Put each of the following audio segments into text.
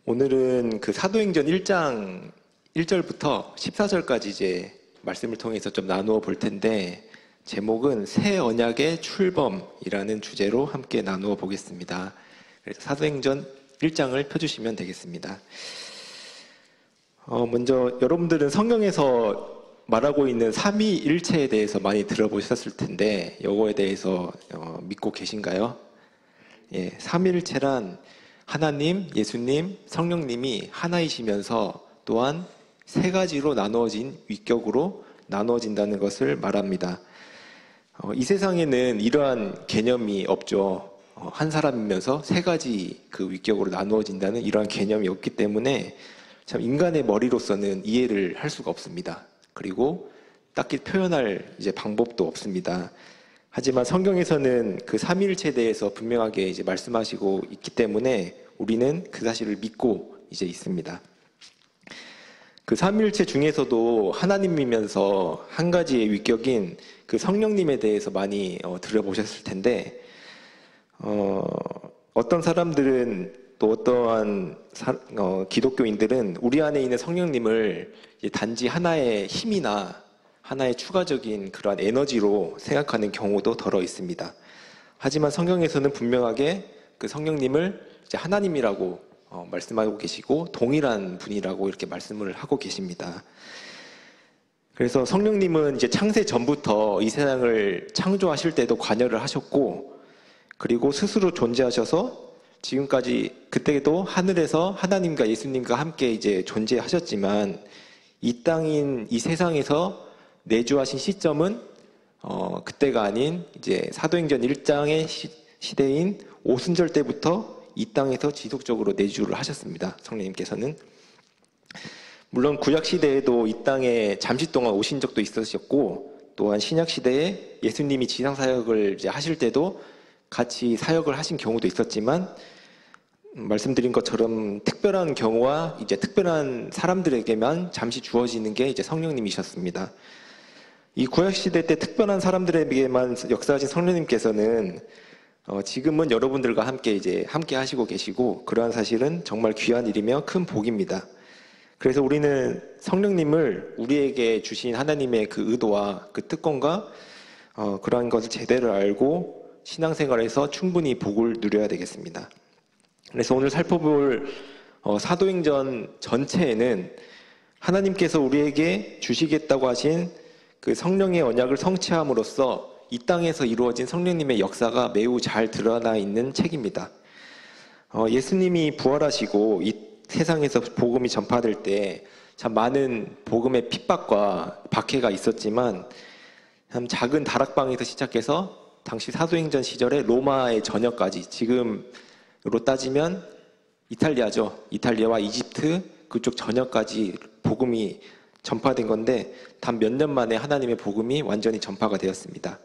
오늘은 그 사도행전 1장 1절부터 14절까지 이제 말씀을 통해서 좀 나누어 볼 텐데, 제목은 새 언약의 출범이라는 주제로 함께 나누어 보겠습니다. 그래서 사도행전 1장을 펴주시면 되겠습니다. 먼저 여러분들은 성경에서 말하고 있는 삼위일체에 대해서 많이 들어보셨을 텐데, 이거에 대해서 믿고 계신가요? 예, 삼위일체란 하나님, 예수님, 성령님이 하나이시면서 또한 세 가지로 나누어진 위격으로 나누어진다는 것을 말합니다. 이 세상에는 이러한 개념이 없죠. 한 사람이면서 세 가지 그 위격으로 나누어진다는 이러한 개념이 없기 때문에 참 인간의 머리로서는 이해를 할 수가 없습니다. 그리고 딱히 표현할 이제 방법도 없습니다. 하지만 성경에서는 그 삼위일체에 대해서 분명하게 이제 말씀하시고 있기 때문에 우리는 그 사실을 믿고 이제 있습니다. 그 삼위일체 중에서도 하나님이면서 한 가지의 위격인 그 성령님에 대해서 많이 들어보셨을 텐데, 어떤 사람들은 또 어떠한 기독교인들은 우리 안에 있는 성령님을 단지 하나의 힘이나 하나의 추가적인 그러한 에너지로 생각하는 경우도 덜어 있습니다. 하지만 성경에서는 분명하게 그 성령님을 이제 하나님이라고 말씀하고 계시고 동일한 분이라고 이렇게 말씀을 하고 계십니다. 그래서 성령님은 이제 창세 전부터 이 세상을 창조하실 때도 관여를 하셨고, 그리고 스스로 존재하셔서 지금까지 그때도 하늘에서 하나님과 예수님과 함께 이제 존재하셨지만, 이 땅인 이 세상에서 내주하신 시점은 그때가 아닌 이제 사도행전 1장의 시대인 오순절 때부터 이 땅에서 지속적으로 내주를 하셨습니다. 성령님께서는. 물론 구약 시대에도 이 땅에 잠시 동안 오신 적도 있으셨고, 또한 신약 시대에 예수님이 지상 사역을 이제 하실 때도 같이 사역을 하신 경우도 있었지만, 말씀드린 것처럼 특별한 경우와 이제 특별한 사람들에게만 잠시 주어지는 게 이제 성령님이셨습니다. 이 구약 시대 때 특별한 사람들에게만 역사하신 성령님께서는 지금은 여러분들과 함께 하시고 계시고, 그러한 사실은 정말 귀한 일이며 큰 복입니다. 그래서 우리는 성령님을 우리에게 주신 하나님의 그 의도와 그 특권과 그러한 것을 제대로 알고 신앙생활에서 충분히 복을 누려야 되겠습니다. 그래서 오늘 살펴볼 사도행전 전체에는 하나님께서 우리에게 주시겠다고 하신 그 성령의 언약을 성취함으로써 이 땅에서 이루어진 성령님의 역사가 매우 잘 드러나 있는 책입니다. 예수님이 부활하시고 이 세상에서 복음이 전파될 때 참 많은 복음의 핍박과 박해가 있었지만, 참 작은 다락방에서 시작해서 당시 사도행전 시절에 로마의 전역까지, 지금으로 따지면 이탈리아죠. 이탈리아와 이집트 그쪽 전역까지 복음이 전파된 건데, 단 몇 년 만에 하나님의 복음이 완전히 전파가 되었습니다.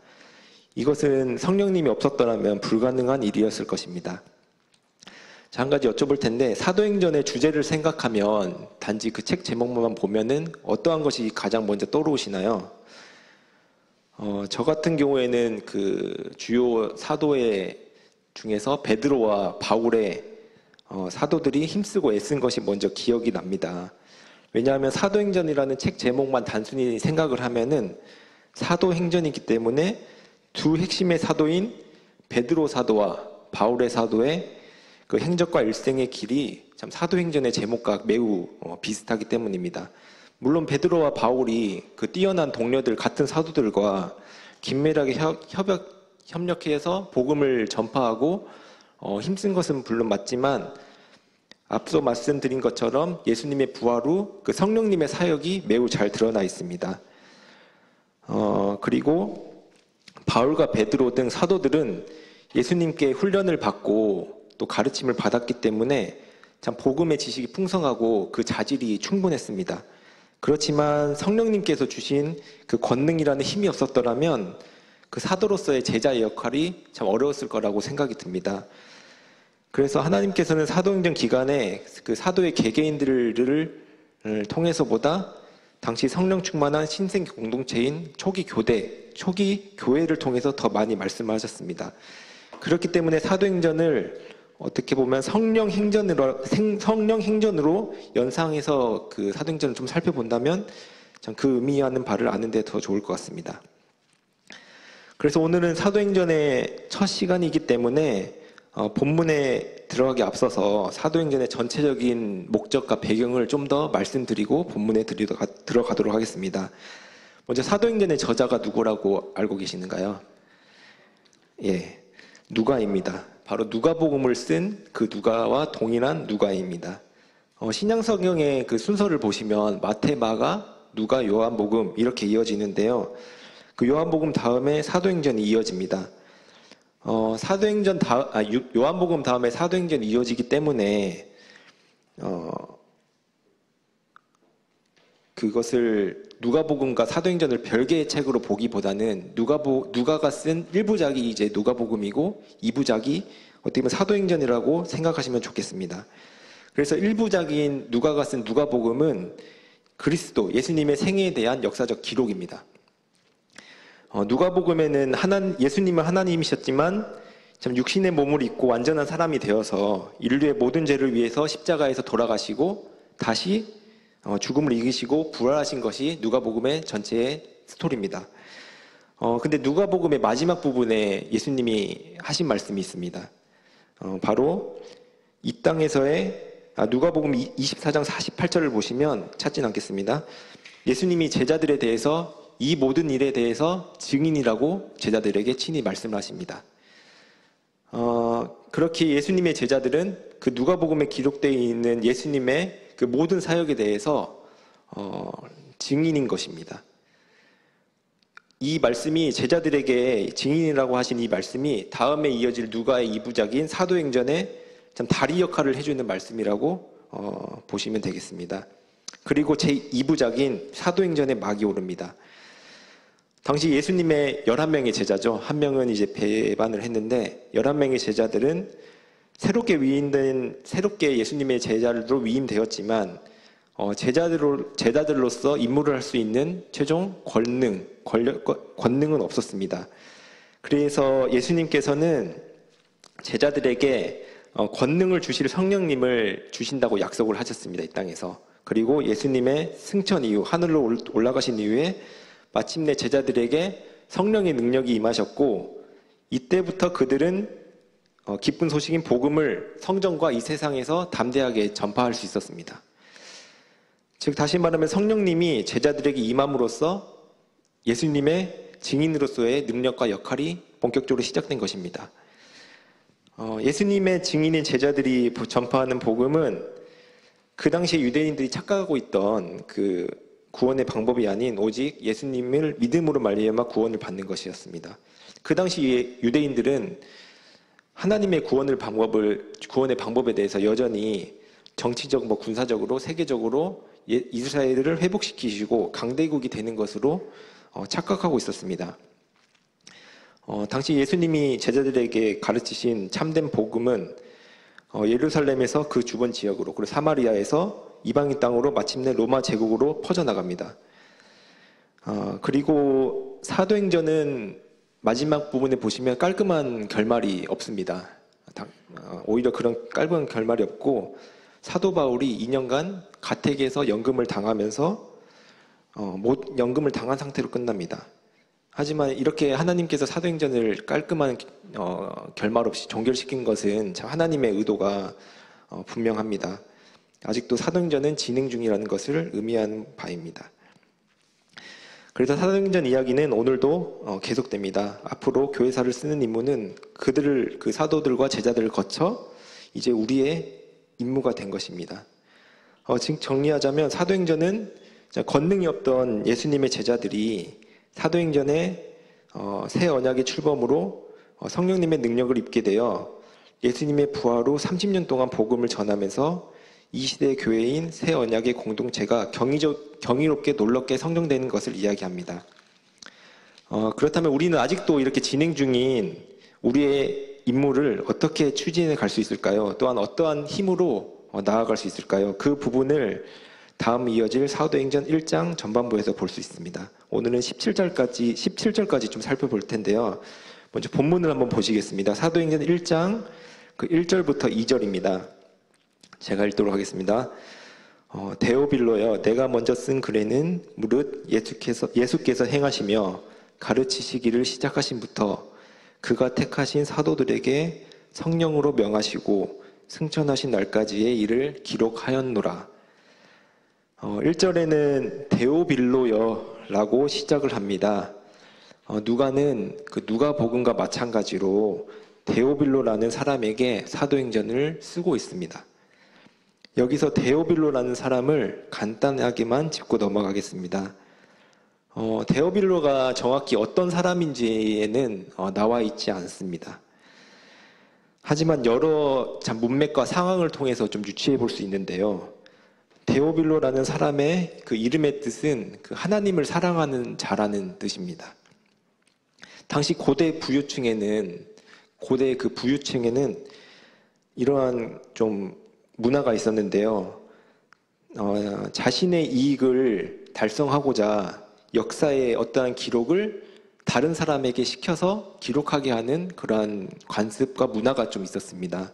이것은 성령님이 없었더라면 불가능한 일이었을 것입니다. 자, 한 가지 여쭤볼 텐데, 사도행전의 주제를 생각하면 단지 그 책 제목만 보면은 어떠한 것이 가장 먼저 떠오르시나요? 저 같은 경우에는 그 주요 사도의 중에서 베드로와 바울의 사도들이 힘쓰고 애쓴 것이 먼저 기억이 납니다. 왜냐하면 사도행전이라는 책 제목만 단순히 생각을 하면은 사도행전이기 때문에 두 핵심의 사도인 베드로 사도와 바울의 사도의 그 행적과 일생의 길이 참 사도행전의 제목과 매우 비슷하기 때문입니다. 물론 베드로와 바울이 그 뛰어난 동료들, 같은 사도들과 긴밀하게 협력해서 복음을 전파하고 힘쓴 것은 물론 맞지만, 앞서 말씀드린 것처럼 예수님의 부활 후 그 성령님의 사역이 매우 잘 드러나 있습니다. 그리고 바울과 베드로 등 사도들은 예수님께 훈련을 받고 또 가르침을 받았기 때문에 참 복음의 지식이 풍성하고 그 자질이 충분했습니다. 그렇지만 성령님께서 주신 그 권능이라는 힘이 없었더라면 그 사도로서의 제자의 역할이 참 어려웠을 거라고 생각이 듭니다. 그래서 하나님께서는 사도행전 기간에 그 사도의 개개인들을 통해서보다 당시 성령 충만한 신생 공동체인 초기 교회를 통해서 더 많이 말씀하셨습니다. 그렇기 때문에 사도행전을 어떻게 보면 성령 행전으로 연상해서 그 사도행전을 좀 살펴본다면 전 그 의미하는 바를 아는데 더 좋을 것 같습니다. 그래서 오늘은 사도행전의 첫 시간이기 때문에 본문에 들어가기 앞서서 사도행전의 전체적인 목적과 배경을 좀 더 말씀드리고 본문에 들어가도록 하겠습니다. 먼저 사도행전의 저자가 누구라고 알고 계시는가요? 예, 누가입니다. 바로 누가복음을 쓴 그 누가와 동일한 누가입니다. 신약성경의 그 순서를 보시면 마태, 마가, 누가, 요한복음 이렇게 이어지는데요. 그 요한복음 다음에 사도행전이 이어집니다. 요한복음 다음에 사도행전이 이어지기 때문에 그것을 누가복음과 사도행전을 별개의 책으로 보기보다는 누가가 쓴 1부작이 이제 누가복음이고 2부작이 어떻게 보면 사도행전이라고 생각하시면 좋겠습니다. 그래서 1부작인 누가가 쓴 누가복음은 그리스도, 예수님의 생애에 대한 역사적 기록입니다. 누가복음에는 예수님은 하나님이셨지만 참 육신의 몸을 입고 완전한 사람이 되어서 인류의 모든 죄를 위해서 십자가에서 돌아가시고 다시 죽음을 이기시고 부활하신 것이 누가복음의 전체의 스토리입니다. 근데 누가복음의 마지막 부분에 예수님이 하신 말씀이 있습니다. 바로 이 땅에서의 누가복음 24장 48절을 보시면 찾진 않겠습니다. 예수님이 제자들에 대해서 이 모든 일에 대해서 증인이라고 제자들에게 친히 말씀을 하십니다. 그렇게 예수님의 제자들은 그 누가복음에 기록되어 있는 예수님의 그 모든 사역에 대해서 증인인 것입니다. 이 말씀이 제자들에게 증인이라고 하신 이 말씀이 다음에 이어질 누가의 2부작인 사도행전에 참 다리 역할을 해주는 말씀이라고 보시면 되겠습니다. 그리고 제2부작인 사도행전의 막이 오릅니다. 당시 예수님의 11명의 제자죠. 한 명은 이제 배반을 했는데 11명의 제자들은 새롭게 예수님의 제자로 위임되었지만 제자들로서 임무를 할 수 있는 최종 권능은 없었습니다. 그래서 예수님께서는 제자들에게 권능을 주실 성령님을 주신다고 약속을 하셨습니다. 이 땅에서. 그리고 예수님의 승천 이후 하늘로 올라가신 이후에 마침내 제자들에게 성령의 능력이 임하셨고 이때부터 그들은 기쁜 소식인 복음을 성전과 이 세상에서 담대하게 전파할 수 있었습니다. 즉 다시 말하면 성령님이 제자들에게 임함으로써 예수님의 증인으로서의 능력과 역할이 본격적으로 시작된 것입니다. 예수님의 증인인 제자들이 전파하는 복음은 그 당시에 유대인들이 착각하고 있던 그 구원의 방법이 아닌 오직 예수님을 믿음으로 말미암아 구원을 받는 것이었습니다. 그 당시 유대인들은 하나님의 구원의 방법에 대해서 여전히 정치적, 군사적으로, 세계적으로 이스라엘을 회복시키시고 강대국이 되는 것으로 착각하고 있었습니다. 당시 예수님이 제자들에게 가르치신 참된 복음은 예루살렘에서 그 주변 지역으로 그리고 사마리아에서 이방인 땅으로 마침내 로마 제국으로 퍼져나갑니다. 그리고 사도행전은 마지막 부분에 보시면 깔끔한 결말이 없습니다. 오히려 그런 깔끔한 결말이 없고 사도 바울이 2년간 가택에서 연금을 당하면서 연금을 당한 상태로 끝납니다. 하지만 이렇게 하나님께서 사도행전을 깔끔한 결말 없이 종결시킨 것은 참 하나님의 의도가 분명합니다. 아직도 사도행전은 진행 중이라는 것을 의미하는 바입니다. 그래서 사도행전 이야기는 오늘도 계속됩니다. 앞으로 교회사를 쓰는 임무는 그 사도들과 제자들을 거쳐 이제 우리의 임무가 된 것입니다. 지금 정리하자면 사도행전은 권능이 없던 예수님의 제자들이 사도행전의 새 언약의 출범으로 성령님의 능력을 입게 되어 예수님의 부활 후 30년 동안 복음을 전하면서 이 시대의 교회인 새 언약의 공동체가 경이롭게 놀랍게 성장되는 것을 이야기합니다. 그렇다면 우리는 아직도 이렇게 진행 중인 우리의 임무를 어떻게 추진해 갈 수 있을까요? 또한 어떠한 힘으로 나아갈 수 있을까요? 그 부분을 다음 이어질 사도행전 1장 전반부에서 볼 수 있습니다. 오늘은 17절까지 좀 살펴볼 텐데요. 먼저 본문을 한번 보시겠습니다. 사도행전 1장 그 1절부터 2절입니다. 제가 읽도록 하겠습니다. 데오빌로여, 내가 먼저 쓴 글에는 무릇 예수께서 행하시며 가르치시기를 시작하신부터 그가 택하신 사도들에게 성령으로 명하시고 승천하신 날까지의 일을 기록하였노라. 1절에는 데오빌로여라고 시작을 합니다. 누가는 그 누가복음과 마찬가지로 데오빌로라는 사람에게 사도행전을 쓰고 있습니다. 여기서 데오빌로라는 사람을 간단하게만 짚고 넘어가겠습니다. 데오빌로가 정확히 어떤 사람인지에는 나와 있지 않습니다. 하지만 여러 문맥과 상황을 통해서 좀 유추해 볼 수 있는데요. 데오빌로라는 사람의 그 이름의 뜻은 그 하나님을 사랑하는 자라는 뜻입니다. 당시 고대 그 부유층에는 이러한 좀 문화가 있었는데요. 자신의 이익을 달성하고자 역사의 어떠한 기록을 다른 사람에게 시켜서 기록하게 하는 그러한 관습과 문화가 좀 있었습니다.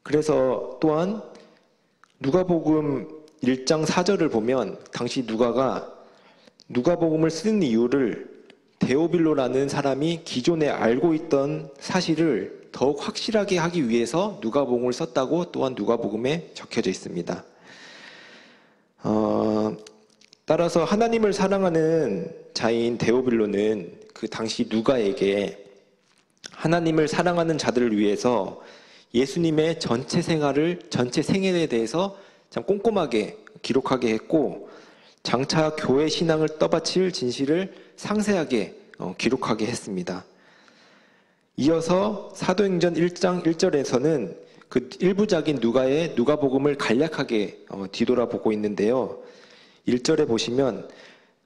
그래서 또한 누가복음 1장 4절을 보면 당시 누가가 누가복음을 쓴 이유를 데오빌로라는 사람이 기존에 알고 있던 사실을 더욱 확실하게 하기 위해서 누가복음을 썼다고 또한 누가복음에 적혀져 있습니다. 따라서 하나님을 사랑하는 자인 데오빌로는 그 당시 누가에게 하나님을 사랑하는 자들을 위해서 예수님의 전체 생애에 대해서 참 꼼꼼하게 기록하게 했고, 장차 교회 신앙을 떠받칠 진실을 상세하게 기록하게 했습니다. 이어서 사도행전 1장 1절에서는 그 일부작인 누가의 누가복음을 간략하게 뒤돌아보고 있는데요. 1절에 보시면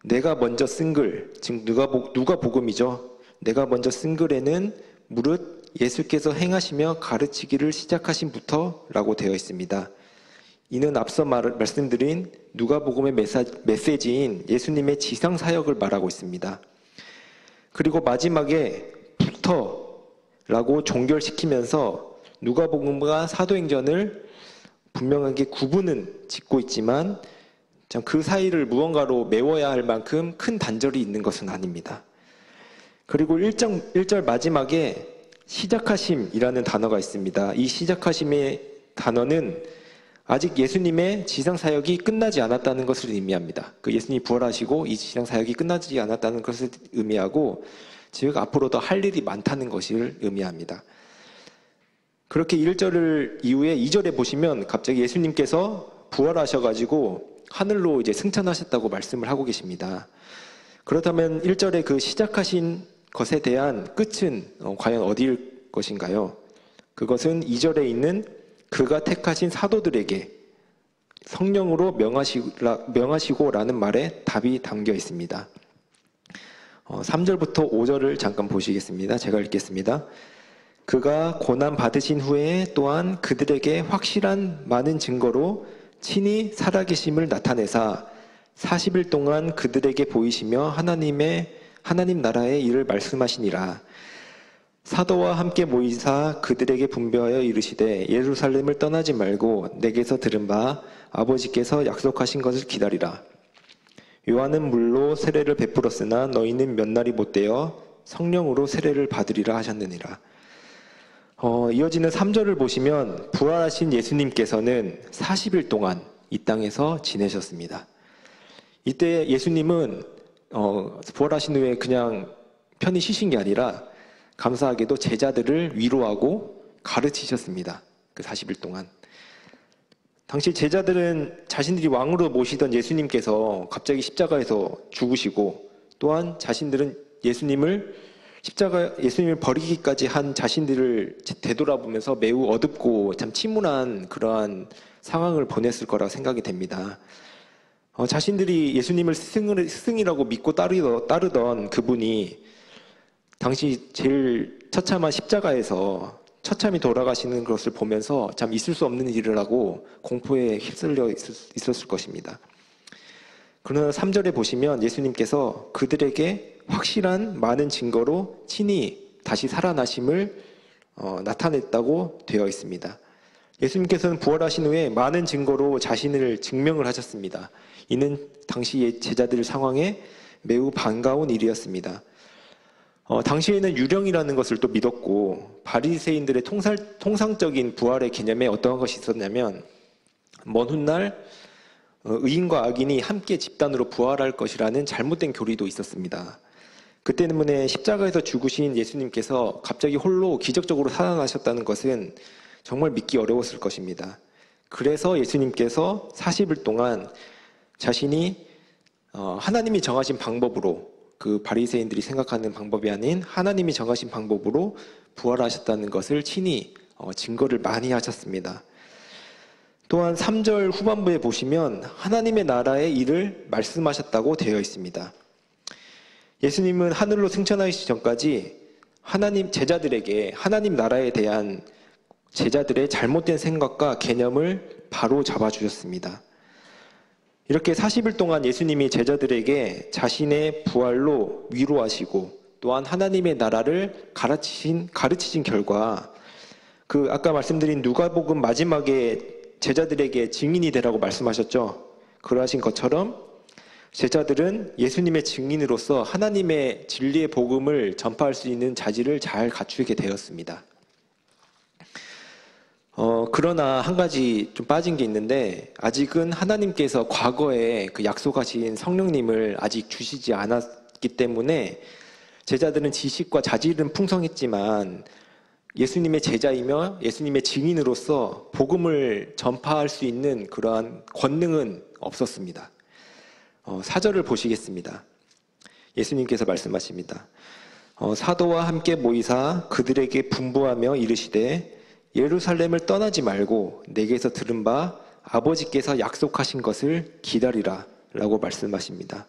내가 먼저 쓴 글, 즉 누가복음이죠. 내가 먼저 쓴 글에는 무릇 예수께서 행하시며 가르치기를 시작하신부터 라고 되어 있습니다. 이는 앞서 말씀드린 누가복음의 메시지인 예수님의 지상 사역을 말하고 있습니다. 그리고 마지막에 부터라고 종결시키면서 누가복음과 사도행전을 분명하게 구분은 짓고 있지만 그 사이를 무언가로 메워야 할 만큼 큰 단절이 있는 것은 아닙니다. 그리고 1절 마지막에 시작하심이라는 단어가 있습니다. 이 시작하심의 단어는 아직 예수님의 지상사역이 끝나지 않았다는 것을 의미합니다. 그 예수님이 부활하시고 이 지상사역이 끝나지 않았다는 것을 의미하고, 즉 앞으로 더 할 일이 많다는 것을 의미합니다. 그렇게 1절 이후에 2절에 보시면 갑자기 예수님께서 부활하셔가지고 하늘로 이제 승천하셨다고 말씀을 하고 계십니다. 그렇다면 1절에 그 시작하신 것에 대한 끝은 과연 어디일 것인가요? 그것은 2절에 있는 그가 택하신 사도들에게 성령으로 명하시고라는 말에 답이 담겨 있습니다. 3절부터 5절을 잠깐 보시겠습니다. 제가 읽겠습니다. 그가 고난 받으신 후에 또한 그들에게 확실한 많은 증거로 친히 살아계심을 나타내사 40일 동안 그들에게 보이시며 하나님 나라의 일을 말씀하시니라. 사도와 함께 모이사 그들에게 분배하여 이르시되 예루살렘을 떠나지 말고 내게서 들은 바 아버지께서 약속하신 것을 기다리라. 요한은 물로 세례를 베풀었으나 너희는 몇 날이 못되어 성령으로 세례를 받으리라 하셨느니라. 이어지는 3절을 보시면 부활하신 예수님께서는 40일 동안 이 땅에서 지내셨습니다. 이때 예수님은 부활하신 후에 그냥 편히 쉬신 게 아니라 감사하게도 제자들을 위로하고 가르치셨습니다. 그 40일 동안. 당시 제자들은 자신들이 왕으로 모시던 예수님께서 갑자기 십자가에서 죽으시고, 또한 자신들은 예수님을 버리기까지 한 자신들을 되돌아보면서 매우 어둡고 참 침울한 그러한 상황을 보냈을 거라 생각이 됩니다. 자신들이 예수님을 스승이라고 믿고 따르던 그분이 당시 제일 처참한 십자가에서 처참히 돌아가시는 것을 보면서 참 있을 수 없는 일이라고 공포에 휩쓸려 있었을 것입니다. 그러나 3절에 보시면 예수님께서 그들에게 확실한 많은 증거로 친히 다시 살아나심을 나타냈다고 되어 있습니다. 예수님께서는 부활하신 후에 많은 증거로 자신을 증명을 하셨습니다. 이는 당시 제자들 상황에 매우 반가운 일이었습니다. 당시에는 유령이라는 것을 또 믿었고, 바리새인들의 통상적인 부활의 개념에 어떠한 것이 있었냐면, 먼 훗날 의인과 악인이 함께 집단으로 부활할 것이라는 잘못된 교리도 있었습니다. 그 때문에 십자가에서 죽으신 예수님께서 갑자기 홀로 기적적으로 살아나셨다는 것은 정말 믿기 어려웠을 것입니다. 그래서 예수님께서 40일 동안 자신이 하나님이 정하신 방법으로, 그 바리새인들이 생각하는 방법이 아닌 하나님이 정하신 방법으로 부활하셨다는 것을 친히 증거를 많이 하셨습니다. 또한 3절 후반부에 보시면 하나님의 나라의 일을 말씀하셨다고 되어 있습니다. 예수님은 하늘로 승천하시기 전까지 제자들에게 하나님 나라에 대한 제자들의 잘못된 생각과 개념을 바로 잡아주셨습니다. 이렇게 40일 동안 예수님이 제자들에게 자신의 부활로 위로하시고 또한 하나님의 나라를 가르치신 결과, 그 아까 말씀드린 누가복음 마지막에 제자들에게 증인이 되라고 말씀하셨죠. 그러하신 것처럼 제자들은 예수님의 증인으로서 하나님의 진리의 복음을 전파할 수 있는 자질을 잘 갖추게 되었습니다. 그러나 한 가지 좀 빠진 게 있는데, 아직은 하나님께서 과거에 그 약속하신 성령님을 아직 주시지 않았기 때문에 제자들은 지식과 자질은 풍성했지만 예수님의 제자이며 예수님의 증인으로서 복음을 전파할 수 있는 그러한 권능은 없었습니다. 4절을 보시겠습니다. 예수님께서 말씀하십니다. 사도와 함께 모이사 그들에게 분부하며 이르시되 예루살렘을 떠나지 말고 내게서 들은 바 아버지께서 약속하신 것을 기다리라 라고 말씀하십니다.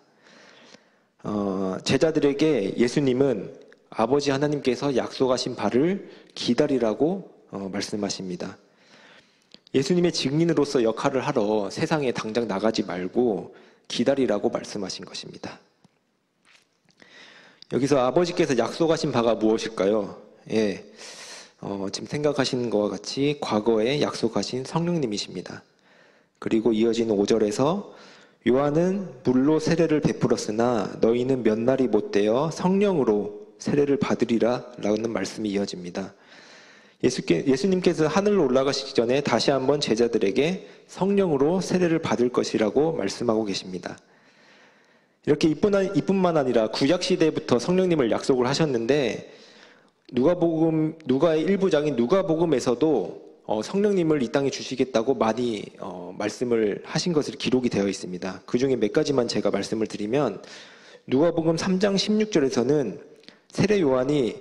제자들에게 예수님은 아버지 하나님께서 약속하신 바를 기다리라고 말씀하십니다. 예수님의 증인으로서 역할을 하러 세상에 당장 나가지 말고 기다리라고 말씀하신 것입니다. 여기서 아버지께서 약속하신 바가 무엇일까요? 지금 생각하시는 것과 같이 과거에 약속하신 성령님이십니다. 그리고 이어지는 5절에서 요한은 물로 세례를 베풀었으나 너희는 몇 날이 못되어 성령으로 세례를 받으리라 라는 말씀이 이어집니다. 예수님께서 하늘로 올라가시기 전에 다시 한번 제자들에게 성령으로 세례를 받을 것이라고 말씀하고 계십니다. 이렇게 이뿐만 아니라 구약시대부터 성령님을 약속을 하셨는데, 누가의 일부장인 누가복음에서도 성령님을 이 땅에 주시겠다고 많이 말씀을 하신 것으로 기록이 되어 있습니다. 그 중에 몇 가지만 제가 말씀을 드리면, 누가복음 3장 16절에서는 세례 요한이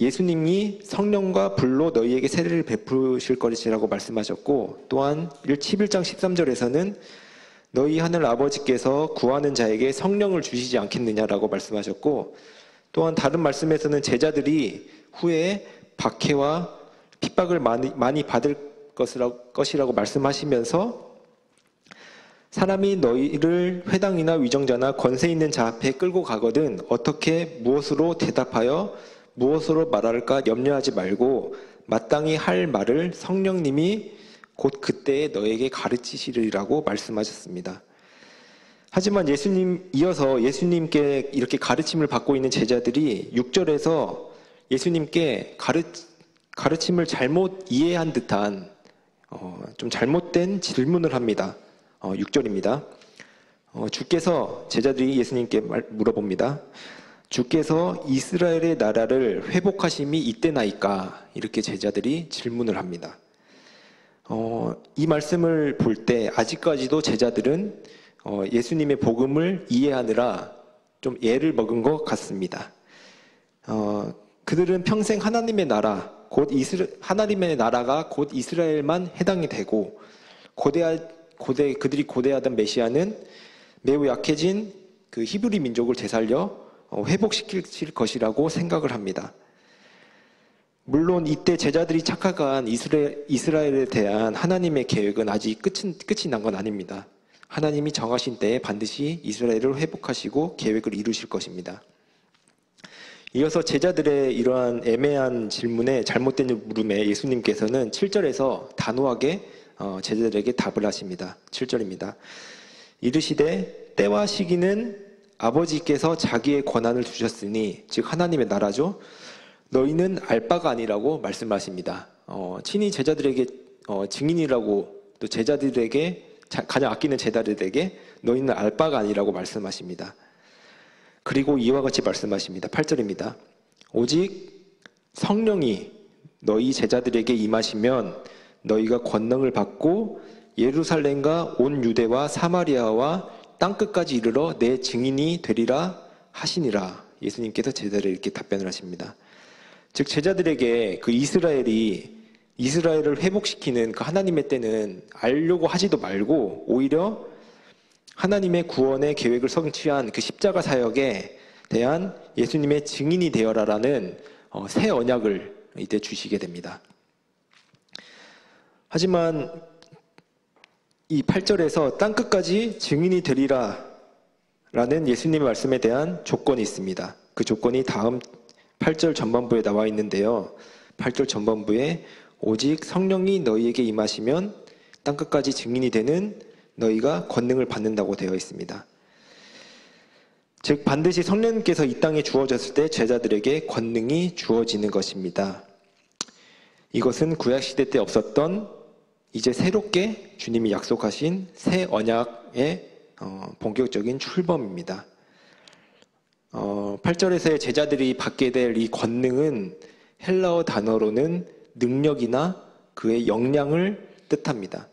예수님이 성령과 불로 너희에게 세례를 베푸실 것이라고 말씀하셨고, 또한 11장 13절에서는 너희 하늘 아버지께서 구하는 자에게 성령을 주시지 않겠느냐라고 말씀하셨고, 또한 다른 말씀에서는 제자들이 후에 박해와 핍박을 많이 받을 것이라고 말씀하시면서 사람이 너희를 회당이나 위정자나 권세 있는 자 앞에 끌고 가거든 어떻게 무엇으로 대답하여 무엇으로 말할까 염려하지 말고 마땅히 할 말을 성령님이 곧 그때에 너에게 가르치시리라고 말씀하셨습니다. 하지만 이어서 예수님께 이렇게 가르침을 받고 있는 제자들이 6절에서 예수님께 가르침을 잘못 이해한 듯한 좀 잘못된 질문을 합니다. 6절입니다. 제자들이 예수님께 물어봅니다. 주께서 이스라엘의 나라를 회복하심이 이때나이까? 이렇게 제자들이 질문을 합니다. 이 말씀을 볼 때 아직까지도 제자들은 예수님의 복음을 이해하느라 좀 애를 먹은 것 같습니다. 그들은 평생 하나님의 나라, 하나님의 나라가 곧 이스라엘만 해당이 되고 그들이 고대하던 메시아는 매우 약해진 그 히브리 민족을 되살려 회복시킬 것이라고 생각을 합니다. 물론 이때 제자들이 착각한 이스라엘에 대한 하나님의 계획은 아직 끝이 난 건 아닙니다. 하나님이 정하신 때에 반드시 이스라엘을 회복하시고 계획을 이루실 것입니다. 이어서 제자들의 이러한 애매한 질문에, 잘못된 물음에 예수님께서는 7절에서 단호하게 제자들에게 답을 하십니다. 7절입니다. 이르시되 때와 시기는 아버지께서 자기의 권한을 주셨으니, 즉 하나님의 나라죠. 너희는 알 바가 아니라고 말씀하십니다. 친히 제자들에게 증인이라고, 또 제자들에게, 가장 아끼는 제자들에게 너희는 알 바가 아니라고 말씀하십니다. 그리고 이와 같이 말씀하십니다. 8절입니다. 오직 성령이 너희 제자들에게 임하시면 너희가 권능을 받고 예루살렘과 온 유대와 사마리아와 땅끝까지 이르러 내 증인이 되리라 하시니라. 예수님께서 제자들에게 이렇게 답변을 하십니다. 즉 제자들에게 그 이스라엘을 회복시키는 그 하나님의 때는 알려고 하지도 말고 오히려 하나님의 구원의 계획을 성취한 그 십자가 사역에 대한 예수님의 증인이 되어라라는 새 언약을 이때 주시게 됩니다. 하지만 이 8절에서 땅끝까지 증인이 되리라 라는 예수님의 말씀에 대한 조건이 있습니다. 그 조건이 다음 8절 전반부에 나와 있는데요. 8절 전반부에 오직 성령이 너희에게 임하시면 땅끝까지 증인이 되는 너희가 권능을 받는다고 되어 있습니다. 즉 반드시 성령님께서 이 땅에 주어졌을 때 제자들에게 권능이 주어지는 것입니다. 이것은 구약시대 때 없었던 이제 새롭게 주님이 약속하신 새 언약의 본격적인 출범입니다. 8절에서의 제자들이 받게 될 이 권능은 헬라어 단어로는 능력이나 그의 역량을 뜻합니다.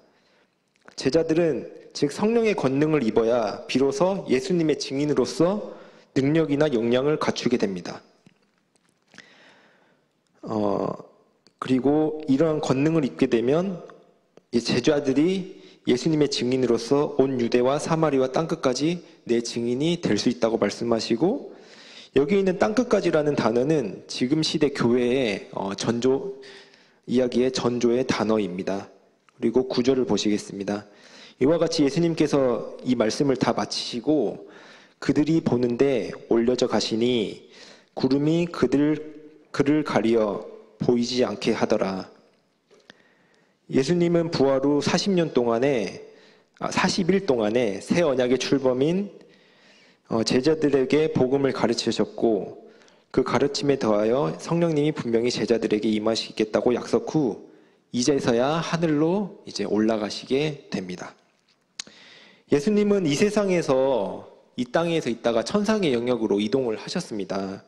제자들은 즉 성령의 권능을 입어야 비로소 예수님의 증인으로서 능력이나 역량을 갖추게 됩니다. 그리고 이러한 권능을 입게 되면 이 제자들이 예수님의 증인으로서 온 유대와 사마리와 땅끝까지 내 증인이 될 수 있다고 말씀하시고, 여기 있는 땅끝까지라는 단어는 지금 시대 교회의 이야기의 전조의 단어입니다. 그리고 구절을 보시겠습니다. 이와 같이 예수님께서 이 말씀을 다 마치시고 그들이 보는데 올려져 가시니 구름이 그를 가리어 보이지 않게 하더라. 예수님은 부활 후 40일 동안에 새 언약의 출범인 제자들에게 복음을 가르치셨고, 그 가르침에 더하여 성령님이 분명히 제자들에게 임하시겠다고 약속 후 이제서야 하늘로 이제 올라가시게 됩니다. 예수님은 이 세상에서, 이 땅에서 있다가 천상의 영역으로 이동을 하셨습니다.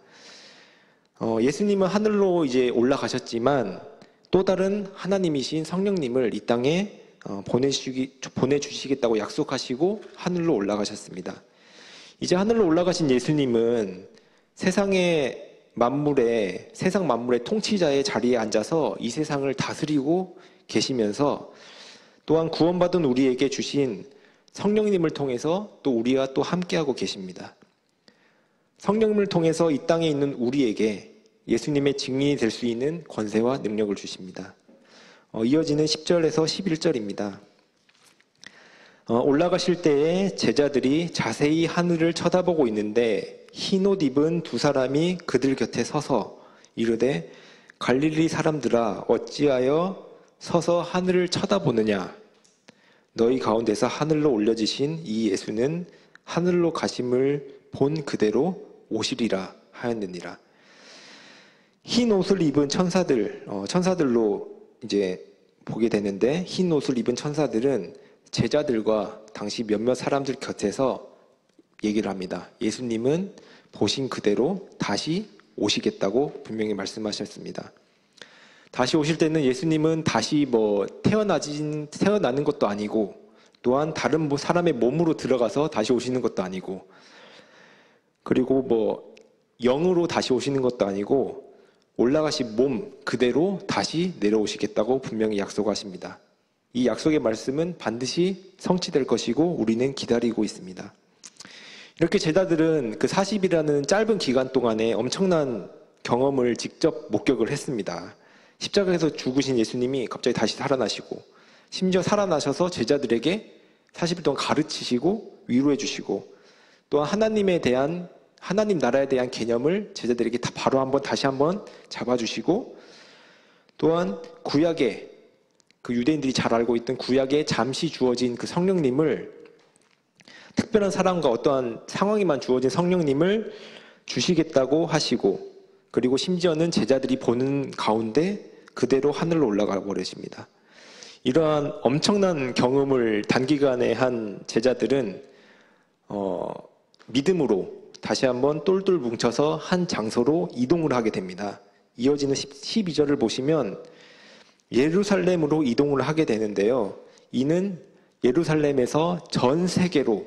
예수님은 하늘로 이제 올라가셨지만 또 다른 하나님이신 성령님을 이 땅에 보내주시겠다고 약속하시고 하늘로 올라가셨습니다. 이제 하늘로 올라가신 예수님은 세상 만물의 통치자의 자리에 앉아서 이 세상을 다스리고 계시면서 또한 구원받은 우리에게 주신 성령님을 통해서 또 우리와 또 함께하고 계십니다. 성령님을 통해서 이 땅에 있는 우리에게 예수님의 증인이 될 수 있는 권세와 능력을 주십니다. 이어지는 10절에서 11절입니다. 올라가실 때에 제자들이 자세히 하늘을 쳐다보고 있는데 흰 옷 입은 두 사람이 그들 곁에 서서 이르되 갈릴리 사람들아 어찌하여 서서 하늘을 쳐다보느냐. 너희 가운데서 하늘로 올려지신 이 예수는 하늘로 가심을 본 그대로 오시리라 하였느니라. 흰 옷을 입은 천사들로 이제 보게 되는데, 흰 옷을 입은 천사들은 제자들과 당시 몇몇 사람들 곁에서 얘기를 합니다. 예수님은 보신 그대로 다시 오시겠다고 분명히 말씀하셨습니다. 다시 오실 때는 예수님은 다시 태어나는 것도 아니고, 또한 다른 사람의 몸으로 들어가서 다시 오시는 것도 아니고, 그리고 영으로 다시 오시는 것도 아니고 올라가신 몸 그대로 다시 내려오시겠다고 분명히 약속하십니다. 이 약속의 말씀은 반드시 성취될 것이고 우리는 기다리고 있습니다. 이렇게 제자들은 그 40일이라는 짧은 기간 동안에 엄청난 경험을 직접 목격을 했습니다. 십자가에서 죽으신 예수님이 갑자기 다시 살아나시고, 심지어 살아나셔서 제자들에게 40일 동안 가르치시고 위로해 주시고, 또한 하나님에 대한 하나님 나라에 대한 개념을 제자들에게 다 바로 다시 한번 잡아주시고, 또한 구약에, 그 유대인들이 잘 알고 있던 구약에 잠시 주어진 그 성령님을, 특별한 사람과 어떠한 상황에만 주어진 성령님을 주시겠다고 하시고, 그리고 심지어는 제자들이 보는 가운데 그대로 하늘로 올라가 버리십니다. 이러한 엄청난 경험을 단기간에 한 제자들은 믿음으로 다시 한번 똘똘 뭉쳐서 한 장소로 이동을 하게 됩니다. 이어지는 12절을 보시면 예루살렘으로 이동을 하게 되는데요. 이는 예루살렘에서 전 세계로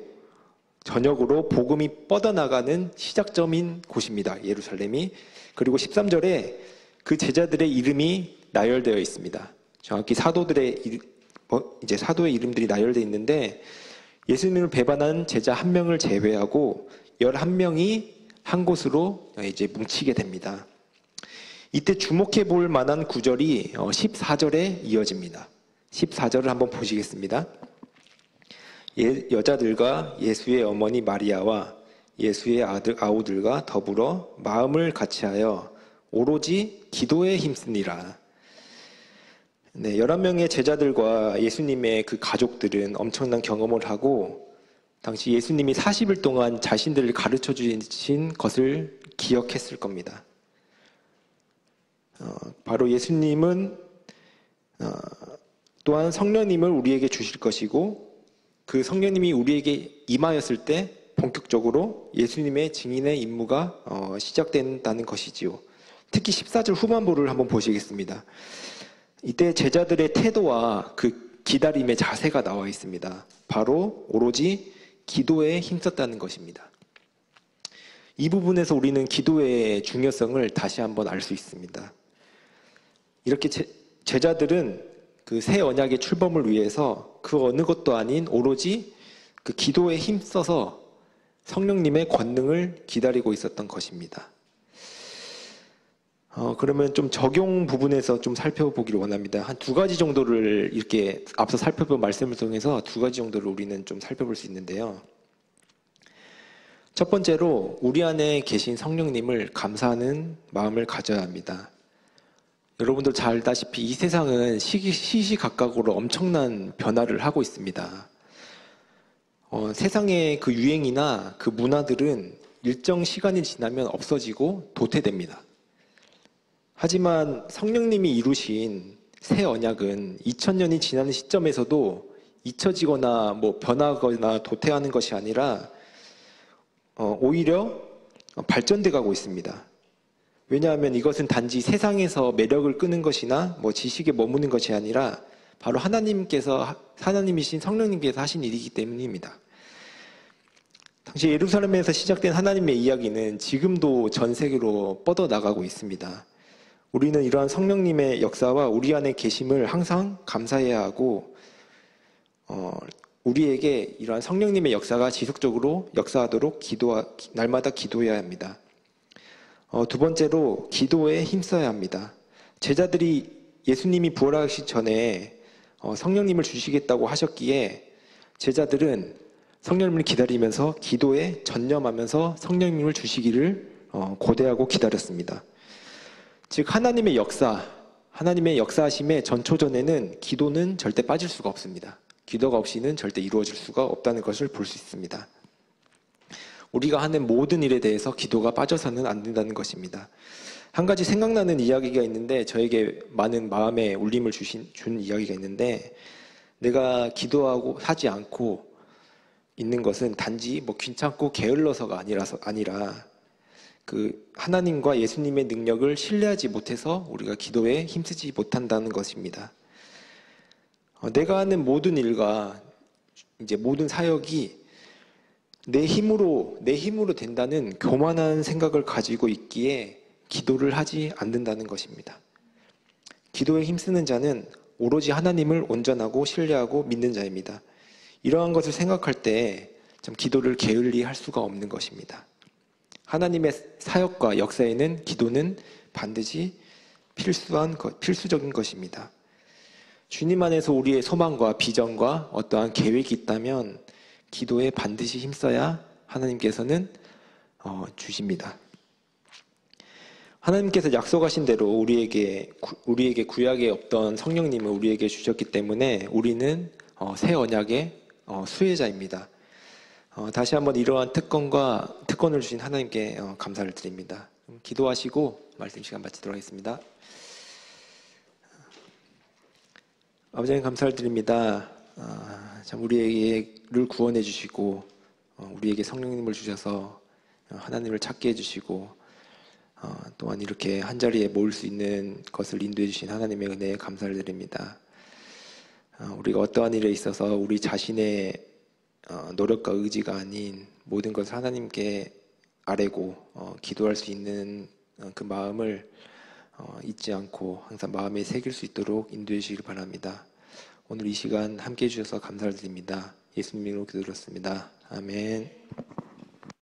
전역으로 복음이 뻗어나가는 시작점인 곳입니다. 예루살렘이. 그리고 13절에 그 제자들의 이름이 나열되어 있습니다. 정확히 사도의 이름들이 나열되어 있는데, 예수님을 배반한 제자 한 명을 제외하고 11명이 한 곳으로 이제 뭉치게 됩니다. 이때 주목해 볼 만한 구절이 14절에 이어집니다. 14절을 한번 보시겠습니다. 여자들과 예수의 어머니 마리아와 예수의 아우들과 더불어 마음을 같이하여 오로지 기도에 힘쓰니라. 네, 11명의 제자들과 예수님의 그 가족들은 엄청난 경험을 하고, 당시 예수님이 40일 동안 자신들을 가르쳐 주신 것을 기억했을 겁니다. 바로 예수님은 또한 성령님을 우리에게 주실 것이고, 그 성령님이 우리에게 임하였을 때 본격적으로 예수님의 증인의 임무가 시작된다는 것이지요. 특히 14절 후반부를 한번 보시겠습니다. 이때 제자들의 태도와 그 기다림의 자세가 나와 있습니다. 바로 오로지 기도에 힘썼다는 것입니다. 이 부분에서 우리는 기도의 중요성을 다시 한번 알 수 있습니다. 이렇게 제자들은 그 새 언약의 출범을 위해서 그 어느 것도 아닌 오로지 그 기도에 힘써서 성령님의 권능을 기다리고 있었던 것입니다. 그러면 좀 적용 부분에서 좀 살펴보기를 원합니다. 한 2가지 정도를 이렇게 앞서 살펴본 말씀을 통해서 2가지 정도를 우리는 좀 살펴볼 수 있는데요. 첫 번째로 우리 안에 계신 성령님을 감사하는 마음을 가져야 합니다. 여러분들 잘 알다시피 이 세상은 시시각각으로 엄청난 변화를 하고 있습니다. 세상의 그 유행이나 그 문화들은 일정 시간이 지나면 없어지고 도태됩니다. 하지만 성령님이 이루신 새 언약은 2000년이 지나는 시점에서도 잊혀지거나 변하거나 도태하는 것이 아니라 오히려 발전돼 가고 있습니다. 왜냐하면 이것은 단지 세상에서 매력을 끄는 것이나 지식에 머무는 것이 아니라 바로 하나님이신 성령님께서 하신 일이기 때문입니다. 당시 예루살렘에서 시작된 하나님의 이야기는 지금도 전 세계로 뻗어나가고 있습니다. 우리는 이러한 성령님의 역사와 우리 안에 계심을 항상 감사해야 하고, 우리에게 이러한 성령님의 역사가 지속적으로 역사하도록 날마다 기도해야 합니다. 2번째로 기도에 힘써야 합니다. 제자들이 예수님이 부활하시기 전에 성령님을 주시겠다고 하셨기에 제자들은 성령님을 기다리면서 기도에 전념하면서 성령님을 주시기를 고대하고 기다렸습니다. 즉 하나님의 역사하심의 전초전에는 기도는 절대 빠질 수가 없습니다. 기도가 없이는 절대 이루어질 수가 없다는 것을 볼 수 있습니다. 우리가 하는 모든 일에 대해서 기도가 빠져서는 안 된다는 것입니다. 한 가지 생각나는 이야기가 있는데, 저에게 많은 마음의 울림을 준 이야기가 있는데, 내가 기도하고 하지 않고 있는 것은 단지 귀찮고 게을러서가 아니라 그 하나님과 예수님의 능력을 신뢰하지 못해서 우리가 기도에 힘쓰지 못한다는 것입니다. 내가 하는 모든 일과 이제 모든 사역이 내 힘으로 된다는 교만한 생각을 가지고 있기에 기도를 하지 않는다는 것입니다. 기도에 힘쓰는 자는 오로지 하나님을 온전하고 신뢰하고 믿는 자입니다. 이러한 것을 생각할 때 참 기도를 게을리 할 수가 없는 것입니다. 하나님의 사역과 역사에는 기도는 반드시 필수적인 것입니다. 주님 안에서 우리의 소망과 비전과 어떠한 계획이 있다면 기도에 반드시 힘써야 하나님께서는 주십니다. 하나님께서 약속하신 대로 우리에게 구약에 없던 성령님을 우리에게 주셨기 때문에 우리는 새 언약의 수혜자입니다. 다시 한번 이러한 특권을 주신 하나님께 감사를 드립니다. 기도하시고 말씀 시간 마치도록 하겠습니다. 아버지 하나님 감사를 드립니다. 참 우리를 구원해 주시고 우리에게 성령님을 주셔서 하나님을 찾게 해주시고 또한 이렇게 한자리에 모일 수 있는 것을 인도해 주신 하나님의 은혜에 감사를 드립니다. 우리가 어떠한 일에 있어서 우리 자신의 노력과 의지가 아닌 모든 것을 하나님께 아뢰고 기도할 수 있는 그 마음을 잊지 않고 항상 마음에 새길 수 있도록 인도해 주시길 바랍니다. 오늘 이 시간 함께해 주셔서 감사를 드립니다. 예수님 이름으로 기도드렸습니다. 아멘.